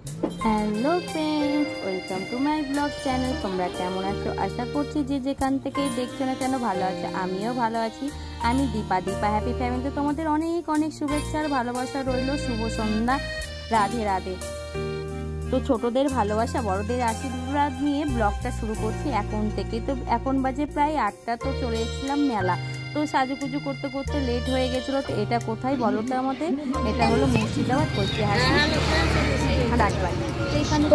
Hello friends, welcome to my blog channel. তোমরা কেমন আছো? আশা করছি যে যেখান থেকেই দেখছো না কেন ভালো আছো। আমিও ভালো আছি। আমি দীপা হ্যাপি ফ্যামিলিতে তোমাদের অনেক অনেক শুভেচ্ছা আর ভালোবাসা রইল। শুভ সন্ধ্যা, রাধে রাধে। তো ছোটদের ভালোবাসা, বড়দের আশীর্বাদ নিয়ে ব্লগটা শুরু করছি এখন থেকে। তো এখন বাজে প্রায় 8টা। তো চলে এসেছিলাম মেলা। তো সাজুগুজু করতে করতে লেট হয়ে গেছিলো। তো এটা কোথায় বলো তো আমাদের? এটা হলো মুর্শিদাবাদ ঐতিহাসিক রাজবাড়ি। তো এখানে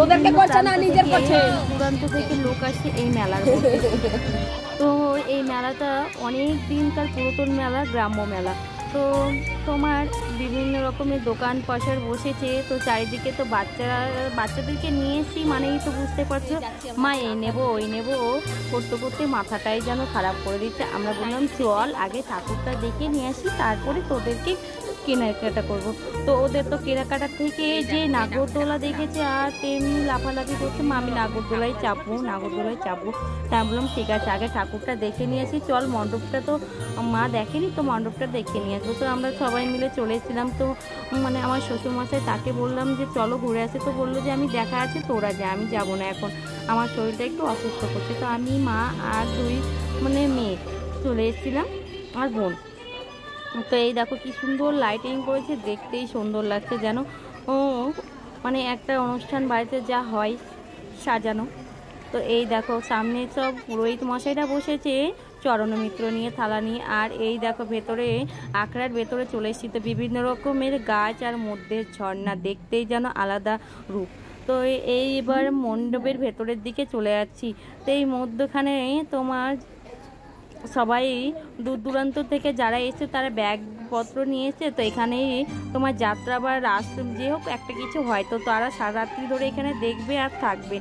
দূরান্ত থেকে লোক আসছে এই মেলার মধ্যে। তো এই মেলাটা অনেক দিনকার পুরাতন মেলা, গ্রাম্য মেলা। তো তোমার বিভিন্ন রকমের দোকান পাশার বসেছে। তো চারিদিকে তো বাচ্চাদেরকে নিয়ে এসি মানেই তো বুঝতে পারছো, মা এই নেবো ওই নেবো করতে করতে মাথাটাই যেন খারাপ করে দিচ্ছে। আমরা বললাম চল আগে ঠাকুরটা দেখে নিয়ে আসি, তারপরে তোদেরকে কেনাকাটা করবো। তো ওদের তো কেনাকাটা থেকে যে নাগরদোলা দেখেছে আর তেমনি লাফালাফি করছে, মা আমি নাগরদোলায় চাপবো। তা বললাম ঠিক আছে, আগে ঠাকুরটা দেখে নিয়ে আসি, চল মণ্ডপটা তো মা দেখেনি, তো মণ্ডপটা দেখে নিয়ে আসবো। তো আমরা সবাই মিলে চলে এসেছিলাম। তো মানে আমার শ্বশুরমশাই, তাকে বললাম যে চলো ঘুরে আসে। তো বললো যে আমি দেখা আছে, তোরা যা, আমি যাবো না এখন, আমার শরীরটা একটু অসুস্থ করছে। তো আমি, মা আর দুই মেয়ে চলে এসেছিলাম, আর বোন। তো এই দেখো কি সুন্দর লাইটিং করেছে, দেখতেই সুন্দর লাগছে যেন ও মানে একটা অনুষ্ঠান বাড়িতে যা হয় সাজানো। তো এই দেখো সামনে সব পুরোহিত মশাইরা বসেছে চরণমিত্র নিয়ে, থালা নিয়ে। আর এই দেখো ভেতরে আখড়ার ভেতরে চলে এসেছি। তো বিভিন্ন রকমের গাছ আর মধ্যে ঝর্ণা, দেখতেই যেন আলাদা রূপ। তো এইবার মণ্ডপের ভেতরের দিকে চলে যাচ্ছি। তো এই মধ্যখানে তোমার সবাই দূর দূরান্ত থেকে যারা এসে তারা ব্যাগপত্র নিয়ে এসে, তো এখানেই তোমার যাত্রা বা রাস যে হোক একটা কিছু হয়, তো তারা সারা রাত্রি ধরে এখানে দেখবে আর থাকবে।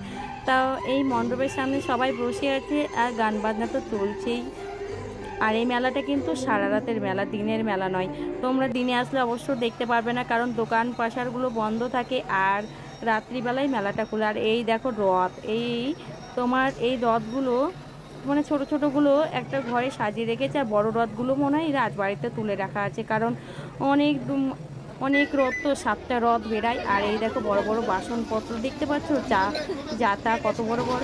তাও এই মণ্ডপের সামনে সবাই বসে আছে আর গান বাজনা তো চলছেই। আর এই মেলাটা কিন্তু সারা রাতের মেলা, দিনের মেলা নয়। তোমরা দিনে আসলে অবশ্য দেখতে পারবে না, কারণ দোকান পাশারগুলো বন্ধ থাকে আর রাত্রিবেলায় মেলাটা খোলে। আর এই দেখো রথ, এই তোমার এই রথগুলো মানে ছোট ছোটগুলো একটা ঘরে সাজিয়ে রেখেছে, আর বড় রথগুলো মনে হয় রাজবাড়িতে তুলে রাখা আছে, কারণ অনেক রথ তো 7টা রথ বেড়ায়। আর এই দেখো বড় বড় বাসনপত্র দেখতে পাচ্ছ, যাতা কত বড় বড়,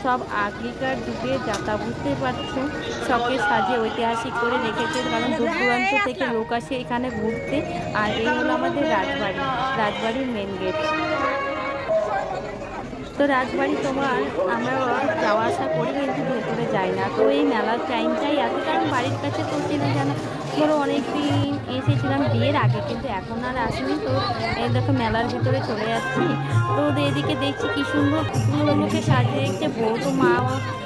সব আগেকার যুগের যাতা, বুঝতেই পারছো। সবকে সাজিয়ে ঐতিহাসিক করে রেখেছে, কারণ দূর দূরান্ত থেকে লোক আসে এখানে ঘুরতে। আর এই হলো আমাদের রাজবাড়ির মেন গেট। তো রাজবাড়ি তোমার আমরা যাওয়া আসা করি, কিন্তু ভেতরে যাই না। তো এই মেলার টাইমটাই এত, কারণ বাড়ির কাছে তো চেনা জানা, ধরো অনেক দিন এসেছিলাম বিয়ের আগে, কিন্তু এখন আর আসিনি। তো এই দেখো মেলার ভিতরে চলে যাচ্ছি। তো এদিকে দেখছি কি সুন্দর পুতুলগুলোকে সাজিয়ে রেখেছে। বউ তো মা,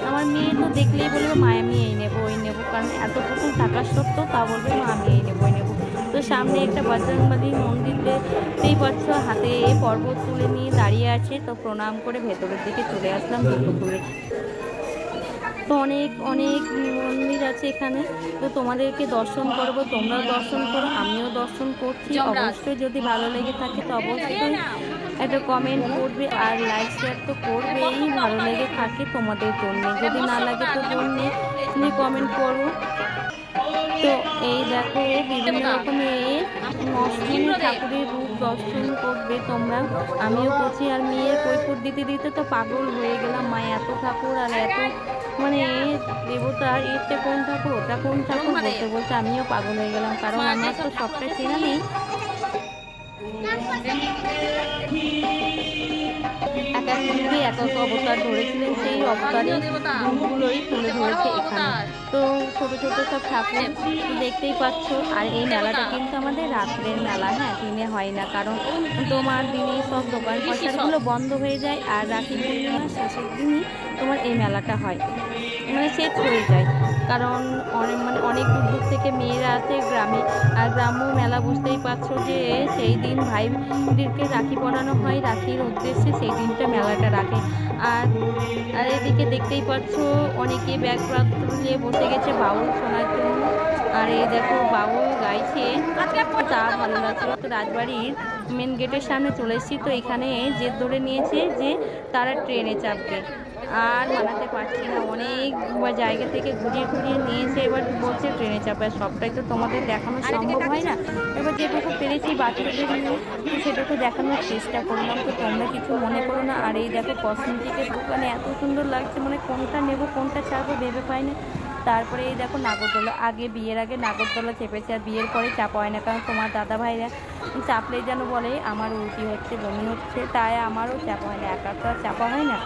আমার মেয়ে তো দেখলেই বলবে মা আমি এই নেবো ওই নেবো, কারণ এত পুতুল থাকা সত্ত্বেও তা বলবে মা আমি এই নেবো ওই নেবো। তো সামনে একটা বজরংবলী মন্দির দেখতেই পাচ্ছ, হাতে পর্বত তুলে নিয়ে দাঁড়িয়ে আছে। তো প্রণাম করে ভেতরের দিকে চলে আসলাম দুপুরে। তো অনেক অনেক মন্দির আছে এখানে, তো তোমাদেরকে দর্শন করবো, তোমরাও দর্শন করো, আমিও দর্শন করছি। অবশ্যই যদি ভালো লেগে থাকে তো অবশ্যই একটা কমেন্ট করবে, আর লাইক শেয়ার তো করবেই ভালো লেগে থাকে তোমাদের জন্য। যদি না লাগে তো জন্যে তুমি কমেন্ট করো। তো এই দেখো বিভিন্ন রকমের অষ্টমী ঠাকুরের রূপ দর্শন করবে তোমরা, আমিও করছি। আর মেয়ের কৈফত দিতে দিতে তো পাগল হয়ে গেলাম, মা এত ঠাকুর আর এত মানে দেবতার, এটা কোন ঠাকুর ওটা কোন ঠাকুর বলতে বলতে আমিও পাগল হয়ে গেলাম, কারণ আমার তো সবটা চেনা নেই। এক এক রূপে এক এক অবতার ধরেছিলেন, সেই অবতারের রূপগুলোই তুলে ধরেছে এখানে। তো ছোট ছোট সব ঠাকুর দেখতেই পাচ্ছ। আর এই মেলাটা কিন্তু আমাদের রাত্রের মেলা, হ্যাঁ দিনে হয় না, কারণ তোমার দিনে সব দোকান পাশারগুলো বন্ধ হয়ে যায়। আর রাখি পূর্ণিমার শেষের দিনই তোমার এই মেলাটা হয়, মানে শেষ হয়ে যায়, কারণ অনেক দূর দূর থেকে মেয়েরা আছে গ্রামে। আর গ্রাম্য মেলা বুঝতেই পারছো যে সেই দিন ভাইদেরকে রাখি পরানো হয়, রাখির উদ্দেশ্যে সেই দিনটা মেলাটা রাখে। আর এদিকে দেখতেই পাচ্ছ অনেকে ব্যাগপত্র নিয়ে বসে গেছে বাউল শোনার জন্য। আর এই দেখো বাউল গাইছে, তা ভালো লাগছিল। তো রাজবাড়ির মেন গেটের সামনে চলে এসেছি। তো এখানে জেদ ধরে নিয়েছে যে তারা ট্রেনে চাপবে, আর মানাতে পারছি না, অনেক জায়গা থেকে ঘুরিয়ে ঘুরিয়ে নিয়েছে, এবার বলছে ট্রেনে চাপবে। সবটাই তো তোমাদের দেখানো সম্ভব হয় না, এবার যেটুকু পেরেছি বাচ্চাদের নিয়ে সেটুকু দেখানোর চেষ্টা করলাম। তো তোমরা কিছু মনে করো না। আর এই দেখো কসমেটিকের দোকানে এত সুন্দর লাগছে, মানে কোনটা নেব কোনটা ছাড়বো ভেবে পাই না। তারপরে এই দেখো নাগরদোলা, বিয়ের আগে নাগরদোলা চেপেছে, আর বিয়ের পরে চাপা হয় না, কারণ তোমার দাদা ভাইরা চাপলেই যেন বলে আমার উল্টি হচ্ছে, বমি হচ্ছে, তাই আমারও চাপা হয় না, একা তো আর চাপা হয় না।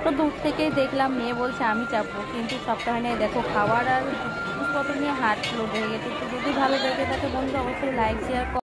তো দূর থেকেই দেখলাম, মেয়ে বলছে আমি চাপবো, কিন্তু সপ্তাহে নিয়ে দেখো খাওয়ার আর জিনিসপত্র নিয়ে হাত লোড হয়ে গেছে। তো যদি ভালো দেখে থাকে বন্ধু অবশ্যই লাইক শেয়ার